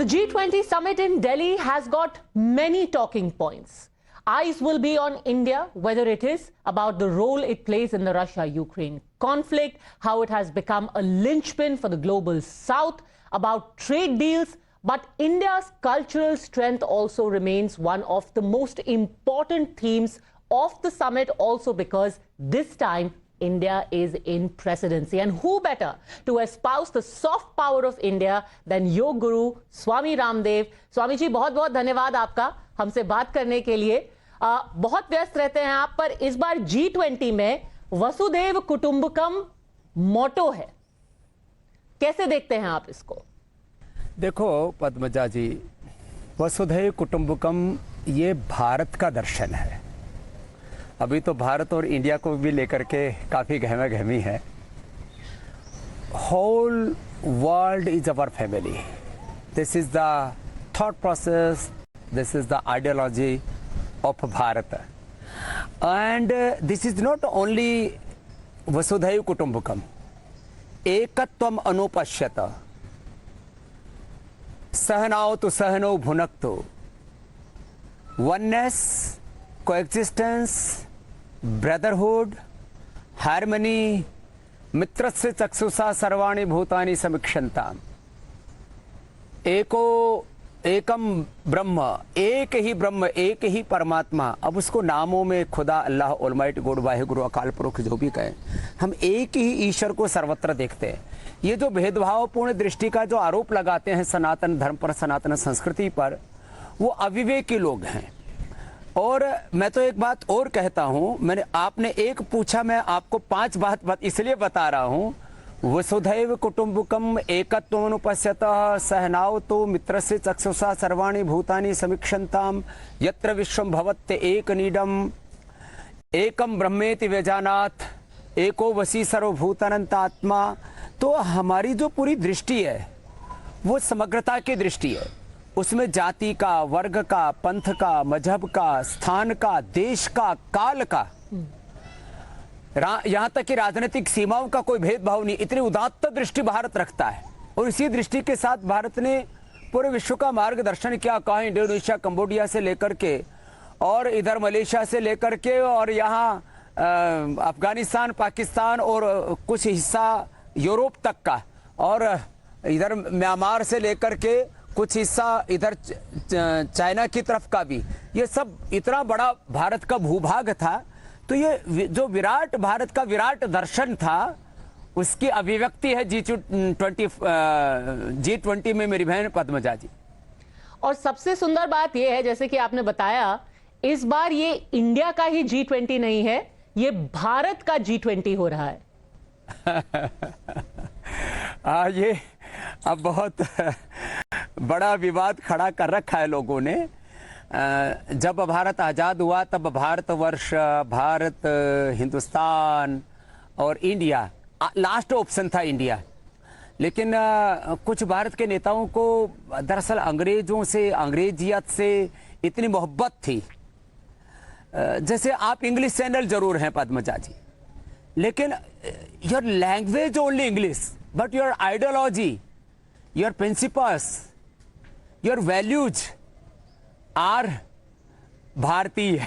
The G20 summit in Delhi has got many talking points. Eyes will be on India, whether it is about the role it plays in the Russia-Ukraine conflict, how it has become a linchpin for the global south, about trade deals. But India's cultural strength also remains one of the most important themes of the summit, also because this time India is in presidency. And who better to espouse the soft power of India than your guru, Swami Ramdev. Swami जी, बहुत बहुत धन्यवाद आपका हमसे बात करने के लिए। बहुत व्यस्त रहते हैं आप, पर इस बार G20 में वसुधैव कुटुंबकम मोटो है। कैसे देखते हैं आप इसको? देखो पद्मजा जी, वसुधैव कुटुंबकम ये भारत का दर्शन है। अभी तो भारत और इंडिया को भी लेकर के काफ़ी गहमा गहमी है। Whole world is our family. This is the thought process, this is the ideology of Bharat, and this is not only Vasudhaiva Kutumbakam, एकत्वम अनुपश्यत, सहनाओ तो सहनो भुनक्तो, वननेस, कोएग्जिस्टेंस, ब्रदरहुड, हार्मनी, मित्रस्य चक्षुषा सर्वाणि भूतानि समीक्षन्ताम्, एकम ब्रह्म, एक ही ब्रह्म, एक ही परमात्मा। अब उसको नामों में खुदा, अल्लाह, ऑलमाइटी गॉड, वाहिगुरु, अकाल पुरुष जो भी कहें, हम एक ही ईश्वर को सर्वत्र देखते हैं। ये जो भेदभावपूर्ण दृष्टि का जो आरोप लगाते हैं सनातन धर्म पर, सनातन संस्कृति पर, वो अविवेकी लोग हैं। और मैं तो एक बात और कहता हूं, आपने एक पूछा, मैं आपको 5 बात इसलिए बता रहा हूं। वसुधैव कुटुंबकम एकत्वमनुपश्यतः, सहनाव तो मित्रस्य चक्षुषा सर्वाणि भूतानि समीक्षन्ताम्, यत्र विश्वं भवत्य एकनीडम्, एकम ब्रह्मेति व्यजानात्, एको वसी सर्वभूतानंतात्मा। तो हमारी जो पूरी दृष्टि है वो समग्रता की दृष्टि है। उसमें जाति का, वर्ग का, पंथ का, मजहब का, स्थान का, देश का, काल का, यहाँ तक कि राजनीतिक सीमाओं का कोई भेदभाव नहीं। इतनी उदात्त दृष्टि भारत रखता है, और इसी दृष्टि के साथ भारत ने पूरे विश्व का मार्गदर्शन किया। कहा इंडोनेशिया, कंबोडिया से लेकर के, और इधर मलेशिया से लेकर के, और यहाँ अफगानिस्तान, पाकिस्तान, और कुछ हिस्सा यूरोप तक का, और इधर म्यांमार से लेकर के कुछ हिस्सा इधर चाइना की तरफ का भी। ये सब इतना बड़ा भारत का भूभाग था। तो ये जो विराट भारत का विराट दर्शन था, उसकी अभिव्यक्ति है G20 में मेरी बहन पद्मजा जी। और सबसे सुंदर बात यह है, जैसे कि आपने बताया, इस बार ये इंडिया का ही G20 नहीं है, ये भारत का G20 हो रहा है। ये अब बहुत बड़ा विवाद खड़ा कर रखा है लोगों ने। जब भारत आज़ाद हुआ तब भारतवर्ष, भारत, हिंदुस्तान और इंडिया, लास्ट ऑप्शन था इंडिया। लेकिन कुछ भारत के नेताओं को दरअसल अंग्रेजों से, अंग्रेजियत से इतनी मोहब्बत थी। जैसे आप इंग्लिश चैनल जरूर हैं पद्मजा जी, लेकिन your language only English, but your ideology, your principles, your values are Bharatiya.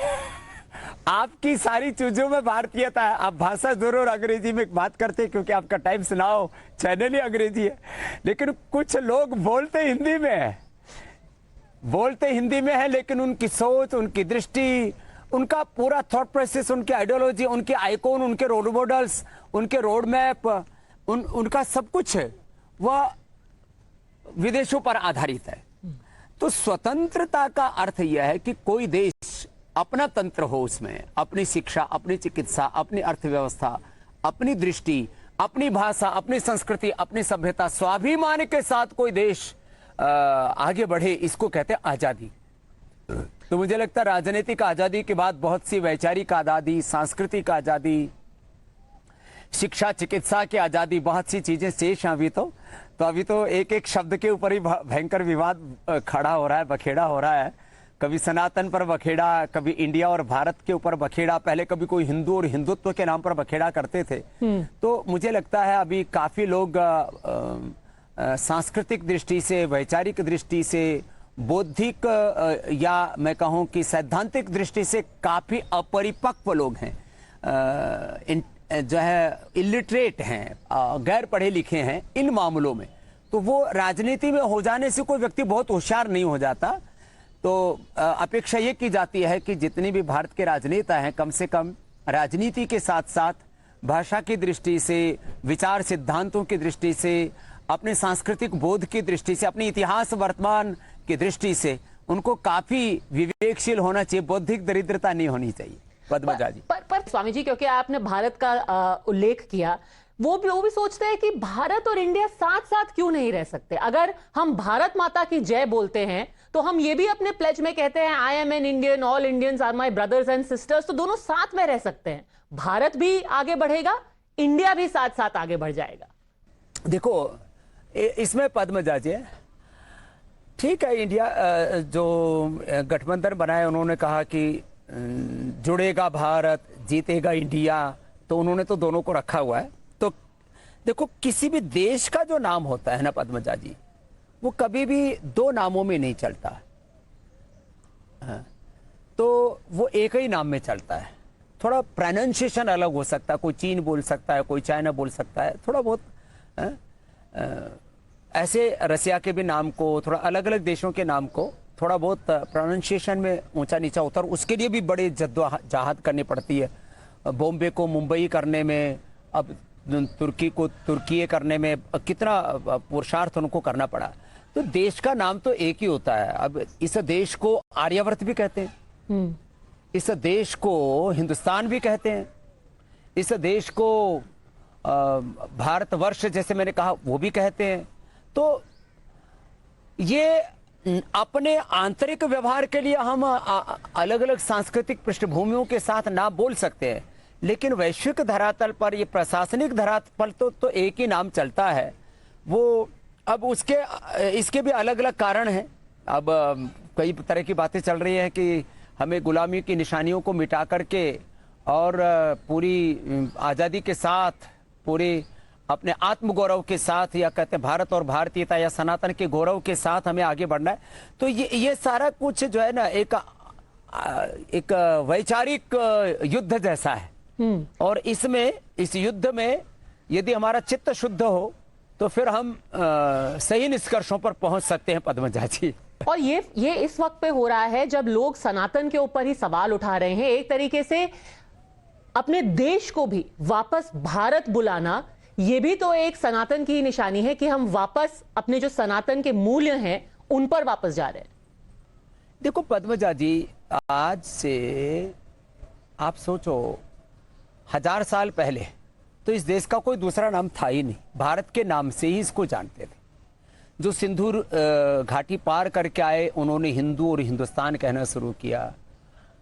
आपकी सारी चीजों में भारतीयता है। आप भाषा जरूर अंग्रेजी में बात करते हैं क्योंकि आपका टाइम्स नाउ चैनल ही अंग्रेजी है, लेकिन कुछ लोग बोलते हिंदी में है, लेकिन उनकी सोच, उनकी दृष्टि, उनका पूरा थॉट प्रोसेस, उनकी आइडियोलॉजी, उनके आइकॉन, उनके रोल मॉडल्स, उनके रोड मैप, उनका सब कुछ है वह विदेशों पर आधारित है। तो स्वतंत्रता का अर्थ यह है कि कोई देश अपना तंत्र हो, उसमें अपनी शिक्षा, अपनी चिकित्सा, अपनी अर्थव्यवस्था, अपनी दृष्टि, अपनी भाषा, अपनी संस्कृति, अपनी सभ्यता, स्वाभिमान के साथ कोई देश आगे बढ़े, इसको कहते हैं आजादी। तो मुझे लगता है राजनीतिक आजादी के बाद बहुत सी वैचारिक आजादी, सांस्कृतिक आजादी, शिक्षा, चिकित्सा की आजादी, बहुत सी चीजें शेष हैं अभी तो एक एक शब्द के ऊपर ही भयंकर विवाद खड़ा हो रहा है, बखेड़ा हो रहा है। कभी सनातन पर बखेड़ा, कभी इंडिया और भारत के ऊपर बखेड़ा, पहले कभी कोई हिंदू और हिंदुत्व के नाम पर बखेड़ा करते थे। तो मुझे लगता है अभी काफी लोग सांस्कृतिक दृष्टि से, वैचारिक दृष्टि से, बौद्धिक या मैं कहूँ कि सैद्धांतिक दृष्टि से काफ़ी अपरिपक्व लोग हैं, जो है इलिटरेट हैं, गैर पढ़े लिखे हैं इन मामलों में। तो वो राजनीति में हो जाने से कोई व्यक्ति बहुत होशियार नहीं हो जाता। तो अपेक्षा ये की जाती है कि जितने भी भारत के राजनेता हैं, कम से कम राजनीति के साथ साथ भाषा की दृष्टि से, विचार सिद्धांतों की दृष्टि से, अपने सांस्कृतिक बोध की दृष्टि से, अपने इतिहास वर्तमान की दृष्टि से उनको काफी विवेकशील होना चाहिए। बौद्धिक दरिद्रता नहीं होनी चाहिए। पद्मजा जी, पर स्वामी जी, क्योंकि आपने भारत का उल्लेख किया, वो भी सोचते हैं कि भारत और इंडिया साथ साथ क्यों नहीं रह सकते। अगर हम भारत माता की जय बोलते हैं तो हम ये भी अपने प्लेज में कहते हैं I am an Indian, all Indians are my brothers and sisters. तो दोनों साथ में रह सकते हैं, भारत भी आगे बढ़ेगा, इंडिया भी साथ साथ आगे बढ़ जाएगा। देखो इसमें पद्मजा जी, ठीक है, इंडिया जो गठबंधन बनाए, उन्होंने कहा कि जुड़ेगा भारत, जीतेगा इंडिया, तो उन्होंने तो दोनों को रखा हुआ है। तो देखो, किसी भी देश का जो नाम होता है ना पद्मजा जी, वो कभी भी दो नामों में नहीं चलता। हाँ, तो वो एक ही नाम में चलता है। थोड़ा प्रोनाउंसिएशन अलग हो सकता है, कोई चीन बोल सकता है, कोई चाइना बोल सकता है, थोड़ा बहुत ऐसे रसिया के भी नाम को, थोड़ा अलग अलग देशों के नाम को थोड़ा बहुत प्रोनाउंसिएशन में ऊंचा नीचा होता है, और उसके लिए भी बड़े जद्दोजहद करनी पड़ती है। बॉम्बे को मुंबई करने में, अब तुर्की को तुर्की करने में कितना पुरुषार्थ उनको करना पड़ा। तो देश का नाम तो एक ही होता है। अब इस देश को आर्यावर्त भी कहते हैं, इस देश को हिंदुस्तान भी कहते हैं, इस देश को भारतवर्ष जैसे मैंने कहा वो भी कहते हैं। तो ये अपने आंतरिक व्यवहार के लिए हम अलग अलग सांस्कृतिक पृष्ठभूमियों के साथ ना बोल सकते हैं, लेकिन वैश्विक धरातल पर, ये प्रशासनिक धरातल पर तो एक ही नाम चलता है। वो अब इसके भी अलग अलग कारण हैं। अब कई तरह की बातें चल रही हैं कि हमें गुलामी की निशानियों को मिटा करके और पूरी आज़ादी के साथ, पूरी अपने आत्मगौरव के साथ, या कहते हैं भारत और भारतीयता या सनातन के गौरव के साथ हमें आगे बढ़ना है। तो ये सारा कुछ जो है ना एक वैचारिक युद्ध जैसा है, और इस युद्ध में यदि हमारा चित्त शुद्ध हो तो फिर हम सही निष्कर्षों पर पहुंच सकते हैं पद्मजा जी। और ये इस वक्त पे हो रहा है जब लोग सनातन के ऊपर ही सवाल उठा रहे हैं। एक तरीके से अपने देश को भी वापस भारत बुलाना, ये भी तो एक सनातन की निशानी है कि हम वापस अपने जो सनातन के मूल्य हैं उन पर वापस जा रहे हैं। देखो पद्मजा जी, आज से आप सोचो 1000 साल पहले तो इस देश का कोई दूसरा नाम था ही नहीं, भारत के नाम से ही इसको जानते थे। जो सिंधु घाटी पार करके आए, उन्होंने हिंदू और हिंदुस्तान कहना शुरू किया,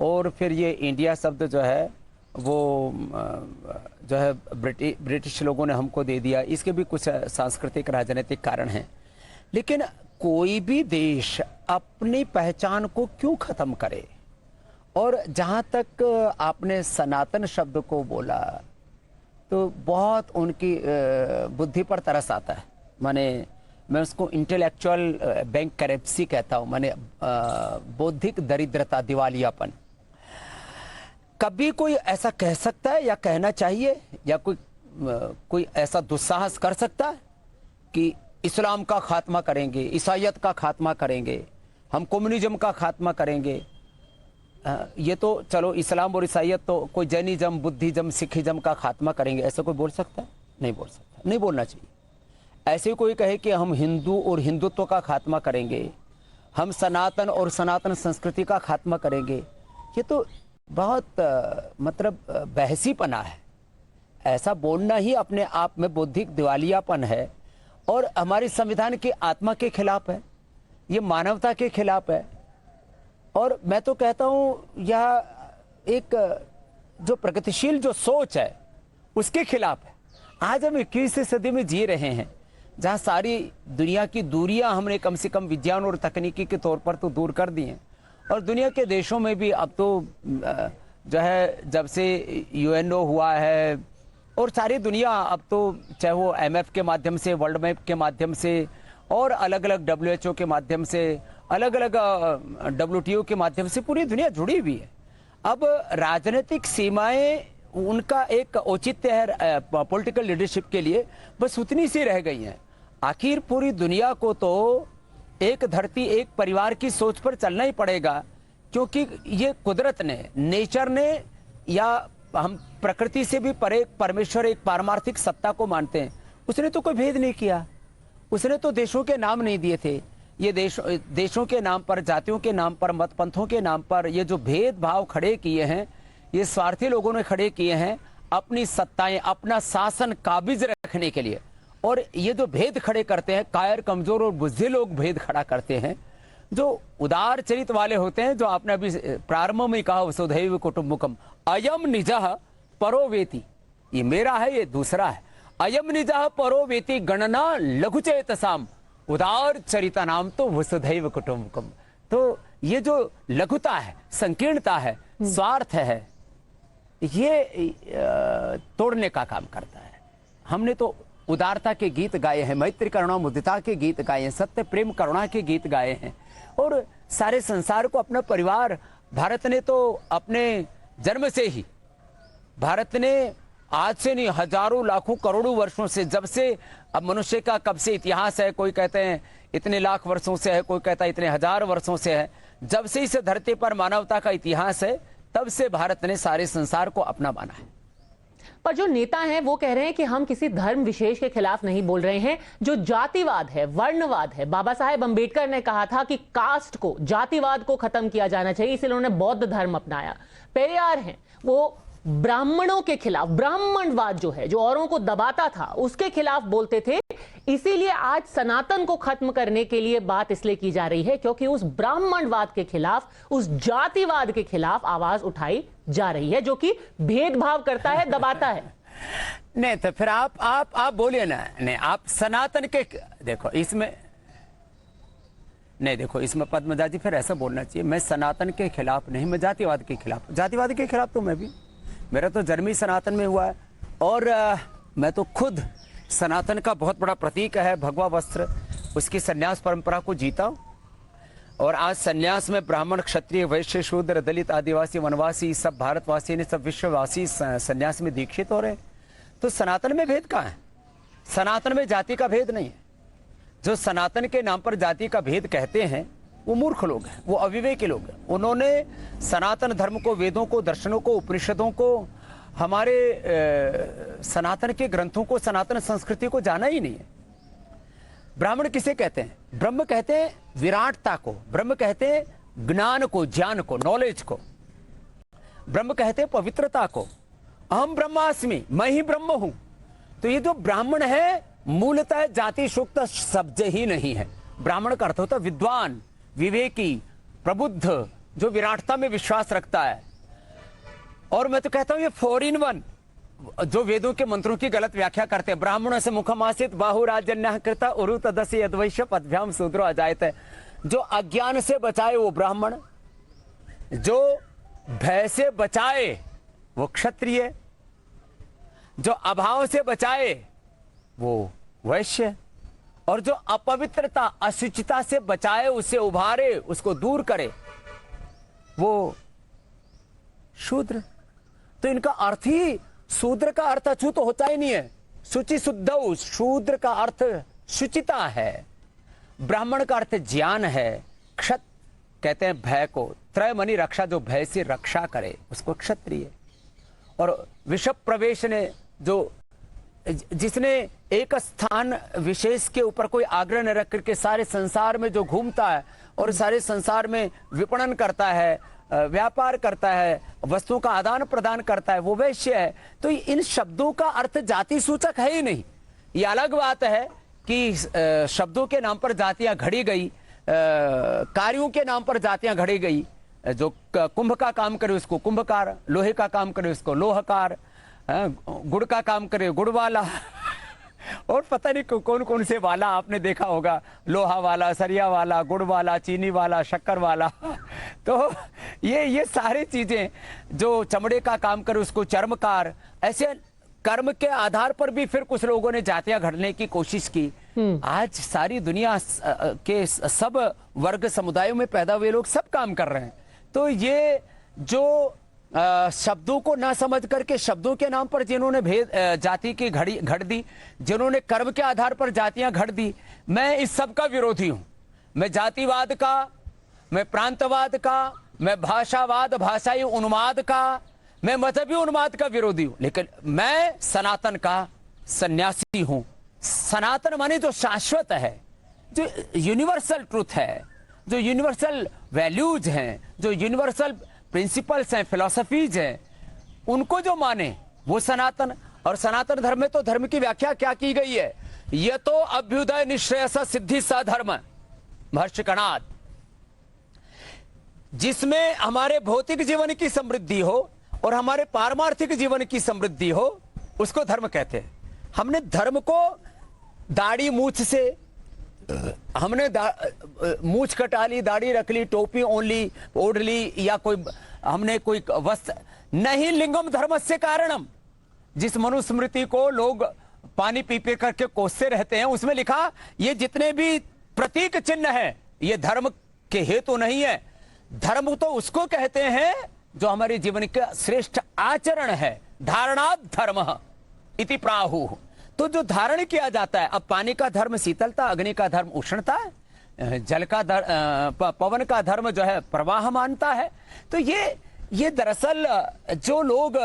और फिर ये इंडिया शब्द जो है वो जो है ब्रिटिश लोगों ने हमको दे दिया। इसके भी कुछ सांस्कृतिक राजनीतिक कारण हैं, लेकिन कोई भी देश अपनी पहचान को क्यों खत्म करे। और जहाँ तक आपने सनातन शब्द को बोला, तो बहुत उनकी बुद्धि पर तरस आता है। मैं उसको इंटेलेक्चुअल बैंक करेंसी कहता हूँ, बौद्धिक दरिद्रता, दिवालियापन। कभी कोई ऐसा कह सकता है या कहना चाहिए, या कोई ऐसा दुस्साहस कर सकता है कि इस्लाम का खात्मा करेंगे, ईसाईयत का खात्मा करेंगे, हम कम्युनिज्म का खात्मा करेंगे। ये तो चलो, इस्लाम और ईसाईयत तो, कोई जैनिज्म, बुद्धिज्म, सिखिज्म का खात्मा करेंगे, ऐसा कोई बोल सकता है? नहीं बोल सकता, नहीं बोलना चाहिए। ऐसे कोई कहे कि हम हिंदू और हिंदुत्व का खात्मा करेंगे, हम सनातन और सनातन संस्कृति का खात्मा करेंगे, ये तो बहुत बहसीपना है। ऐसा बोलना ही अपने आप में बौद्धिक दिवालियापन है, और हमारे संविधान की आत्मा के खिलाफ है, ये मानवता के खिलाफ है। और मैं तो कहता हूँ यह एक जो प्रगतिशील जो सोच है उसके खिलाफ है। आज हम 21वीं सदी में जी रहे हैं, जहाँ सारी दुनिया की दूरियां हमने कम से कम विज्ञान और तकनीकी के तौर पर तो दूर कर दी हैं। और दुनिया के देशों में भी अब तो जो है, जब से यूएनओ हुआ है, और सारी दुनिया अब तो चाहे वो IMF के माध्यम से, वर्ल्ड बैंक के माध्यम से और अलग अलग WHO के माध्यम से, अलग अलग WTO के माध्यम से पूरी दुनिया जुड़ी हुई है। अब राजनीतिक सीमाएं उनका एक औचित्य है पॉलिटिकल लीडरशिप के लिए, बस उतनी सी रह गई हैं। आखिर पूरी दुनिया को तो एक धरती एक परिवार की सोच पर चलना ही पड़ेगा, क्योंकि ये कुदरत ने, नेचर ने, या हम प्रकृति से भी परे परमेश्वर एक पारमार्थिक सत्ता को मानते हैं, उसने तो कोई भेद नहीं किया। उसने तो देशों के नाम नहीं दिए थे। ये देशों के नाम पर, जातियों के नाम पर, मत पंथों के नाम पर ये जो भेदभाव खड़े किए हैं, ये स्वार्थी लोगों ने खड़े किए हैं अपनी सत्ताएं, अपना शासन काबिज रखने के लिए। और ये जो भेद खड़े करते हैं, कायर, कमजोर और बुद्धि लोग भेद खड़ा करते हैं, जो उदार चरित वाले होते हैं, जो आपने अभी प्रारंभ में कहा वसुधैव कुटुंबकम, अयम निजः परो वेति, ये मेरा है, ये दूसरा है। अयम निजः परो वेति गणना लघुचेतसाम उदार चरिता नाम तो वसुधैव कुटुंबकम। तो ये जो लघुता है, संकीर्णता है, स्वार्थ है, ये तोड़ने का काम करता है। हमने तो उदारता के गीत गाए हैं, मैत्री करुणा मुदिता के गीत गाए हैं, सत्य प्रेम करुणा के गीत गाए हैं, और सारे संसार को अपना परिवार, भारत ने तो अपने जन्म से ही, भारत ने आज से नहीं, हजारों लाखों करोड़ों वर्षों से, जब से अब मनुष्य का कब से इतिहास है, कोई कहते हैं इतने लाख वर्षों से है, कोई कहता है इतने हजार वर्षों से है, जब से इस धरती पर मानवता का इतिहास है, तब से भारत ने सारे संसार को अपना माना है। पर जो नेता हैं वो कह रहे हैं कि हम किसी धर्म विशेष के खिलाफ नहीं बोल रहे हैं। जो जातिवाद है, वर्णवाद है, बाबा साहेब अंबेडकर ने कहा था कि कास्ट को, जातिवाद को खत्म किया जाना चाहिए, इसलिए उन्होंने बौद्ध धर्म अपनाया। पेरियार हैं, वो ब्राह्मणों के खिलाफ, ब्राह्मणवाद जो है, जो औरों को दबाता था, उसके खिलाफ बोलते थे। इसीलिए आज सनातन को खत्म करने के लिए बात इसलिए की जा रही है क्योंकि उस ब्राह्मणवाद के खिलाफ, उस जातिवाद के खिलाफ आवाज उठाई जा रही है, जो कि भेदभाव करता है, दबाता है। नहीं तो फिर आप बोलिए ना, नहीं आप सनातन के, देखो इसमें, नहीं देखो इसमें पद्मजा जी फिर ऐसा बोलना चाहिए, मैं सनातन के खिलाफ नहीं, मैं जातिवाद के खिलाफ। जातिवाद के खिलाफ तो मैं भी, मेरा तो जन्म ही सनातन में हुआ है, और मैं तो खुद सनातन का बहुत बड़ा प्रतीक है भगवा वस्त्र, उसकी सन्यास परंपरा को जीता हूं। और आज सन्यास में ब्राह्मण, क्षत्रिय, वैश्य, शूद्र, दलित, आदिवासी, वनवासी, सब भारतवासी ने, सब विश्ववासी सन्यास में दीक्षित हो रहे हैं। तो सनातन में भेद कहाँ है? सनातन में जाति का भेद नहीं है। जो सनातन के नाम पर जाति का भेद कहते हैं वो मूर्ख लोग हैं, वो अविवेकी लोग हैं। उन्होंने सनातन धर्म को, वेदों को, दर्शनों को, उपनिषदों को, हमारे सनातन के ग्रंथों को, सनातन संस्कृति को जाना ही नहीं है। ब्राह्मण किसे कहते हैं? ब्रह्म कहते हैं विराटता को, ब्रह्म कहते हैं ज्ञान को, ज्ञान को, नॉलेज को, ब्रह्म कहते हैं पवित्रता को। अहम ब्रह्मास्मि, मैं ही ब्रह्म हूं। तो ये जो ब्राह्मण है मूलतः जाति शुक्त शब्द ही नहीं है। ब्राह्मण का अर्थ होता है विद्वान, विवेकी, प्रबुद्ध, जो विराटता में विश्वास रखता है। और मैं तो कहता हूं ये 4-in-1, जो वेदों के मंत्रों की गलत व्याख्या करते हैं। ब्राह्मण से मुखमासित बाहुराजन्य कृता उरु तदस्य यद्वैश्य पदभ्याम शूद्रो अजायते। जो अज्ञान से बचाए वो ब्राह्मण, जो भय से बचाए वो क्षत्रिय, जो अभाव से बचाए वो वैश्य, और जो अपवित्रता, अशुचिता से बचाए, उसे उभारे, उसको दूर करे, वो शूद्र। तो इनका अर्थ ही, शूद्र का अर्थ अछूत होता ही नहीं है, शुचि शुद्ध। शूद्र का अर्थ शुचिता है, ब्राह्मण का अर्थ ज्ञान है, क्षत कहते हैं भय को, त्रयमणि रक्षा, जो भय से रक्षा करे उसको क्षत्रिय। और विषप प्रवेश ने, जो जिसने एक स्थान विशेष के ऊपर कोई आग्रह न रख करके सारे संसार में जो घूमता है और सारे संसार में विपणन करता है, व्यापार करता है, वस्तुओं का आदान प्रदान करता है, वो वैश्य है। तो इन शब्दों का अर्थ जाति सूचक है ही नहीं। ये अलग बात है कि शब्दों के नाम पर जातियां घड़ी गई, कार्यों के नाम पर जातियां घड़ी गई। जो कुंभ का काम करे उसको कुंभकार, लोहे का काम करे उसको लोहकार, गुड़ का काम करे गुड़ वाला, और पता नहीं कौन कौन से वाला आपने देखा होगा, लोहा वाला, सरिया वाला, गुड़ वाला, चीनी वाला, शक्कर वाला। तो ये सारी चीजें, जो चमड़े का काम करे उसको चर्मकार, ऐसे कर्म के आधार पर भी फिर कुछ लोगों ने जातियां घड़ने की कोशिश की। आज सारी दुनिया के सब वर्ग समुदायों में पैदा हुए लोग सब काम कर रहे हैं। तो ये जो शब्दों को ना समझ करके शब्दों के नाम पर जिन्होंने भेद जाति की घड़ दी, जिन्होंने कर्म के आधार पर जातियां घड़ दी, मैं इस सब का विरोधी हूं। मैं जातिवाद का, मैं प्रांतवाद का, मैं भाषावाद, भाषाई उन्माद का, मैं मजहबी उन्माद का विरोधी हूं। लेकिन मैं सनातन का सन्यासी हूं। सनातन माने जो शाश्वत है, जो यूनिवर्सल ट्रुथ है, जो यूनिवर्सल वैल्यूज हैं, जो यूनिवर्सल प्रिंसिपल्स हैं, फिलॉसफीज हैं, उनको जो माने वो सनातन। और सनातन धर्म में तो धर्म की व्याख्या क्या की गई है? ये तो अभ्युदय निश्रेयस सिद्धि सधर्म महर्षि कणाद, जिसमें हमारे भौतिक जीवन की समृद्धि हो और हमारे पारमार्थिक जीवन की समृद्धि हो, उसको धर्म कहते हैं। हमने धर्म को दाढ़ी मूछ से, हमने मूछ कटा ली, दाढ़ी रख ली, टोपी ओढ़ ली, या हमने कोई वस्त्र नहीं। लिंगम धर्मस्य कारणम, जिस मनुस्मृति को लोग पानी पी पी करके कोसते रहते हैं, उसमें लिखा ये जितने भी प्रतीक चिन्ह है ये धर्म के हेतु नहीं है। धर्म तो उसको कहते हैं जो हमारे जीवन का श्रेष्ठ आचरण है। धारणात् धर्म इति प्राहु। तो जो धारण किया जाता है, अब पानी का धर्म शीतलता, अग्नि का धर्म उष्णता, जल का पवन का धर्म जो है प्रवाह मानता है। तो ये दरअसल जो लोग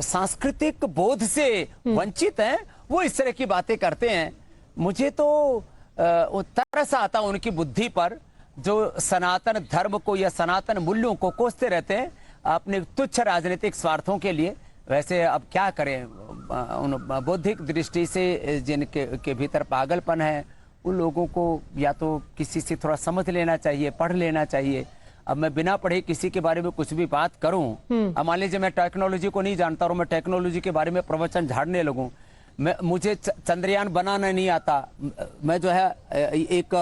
सांस्कृतिक बोध से वंचित हैं वो इस तरह की बातें करते हैं। मुझे तो तरस आता उनकी बुद्धि पर, जो सनातन धर्म को या सनातन मूल्यों को कोसते रहते हैं अपने तुच्छ राजनीतिक स्वार्थों के लिए। वैसे अब क्या करें, उन बौद्धिक दृष्टि से जिनके भीतर पागलपन है, उन लोगों को या तो किसी से थोड़ा समझ लेना चाहिए, पढ़ लेना चाहिए। अब मैं बिना पढ़े किसी के बारे में कुछ भी बात करूं, अब मान लीजिए मैं टेक्नोलॉजी को नहीं जानता और मैं टेक्नोलॉजी के बारे में प्रवचन झाड़ने लगूं, मुझे चंद्रयान बनाना नहीं आता, मैं जो है एक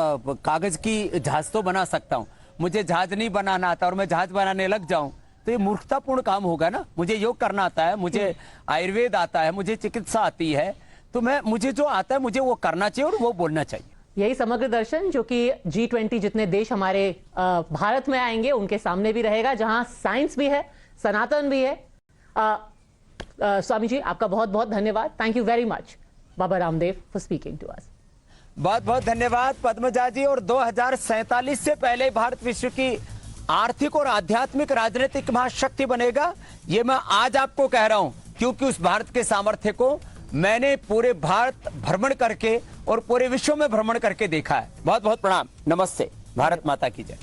कागज की जहाज तो बना सकता हूं, मुझे जहाज नहीं बनाना आता और मैं जहाज बनाने लग जाऊं तो ये मूर्खतापूर्ण काम होगा ना। मुझे योग करना आता है, मुझे आयुर्वेद आता है, मुझे चिकित्सा आती है, तो मुझे जो आता है मुझे वो करना चाहिए और वो बोलना चाहिए। यही समग्र दर्शन जो कि G20 जितने देश हमारे भारत में आएंगे उनके सामने भी रहेगा, जहां साइंस भी है, सनातन भी है। स्वामी जी, आपका बहुत बहुत धन्यवाद। Thank you very much Baba Ramdev for speaking to us. बहुत बहुत धन्यवाद पद्मजा जी। और 2047 से पहले भारत विश्व की आर्थिक और आध्यात्मिक राजनीतिक महाशक्ति बनेगा, ये मैं आज आपको कह रहा हूं, क्योंकि उस भारत के सामर्थ्य को मैंने पूरे भारत भ्रमण करके और पूरे विश्व में भ्रमण करके देखा है। बहुत बहुत प्रणाम, नमस्ते, भारत माता की जय।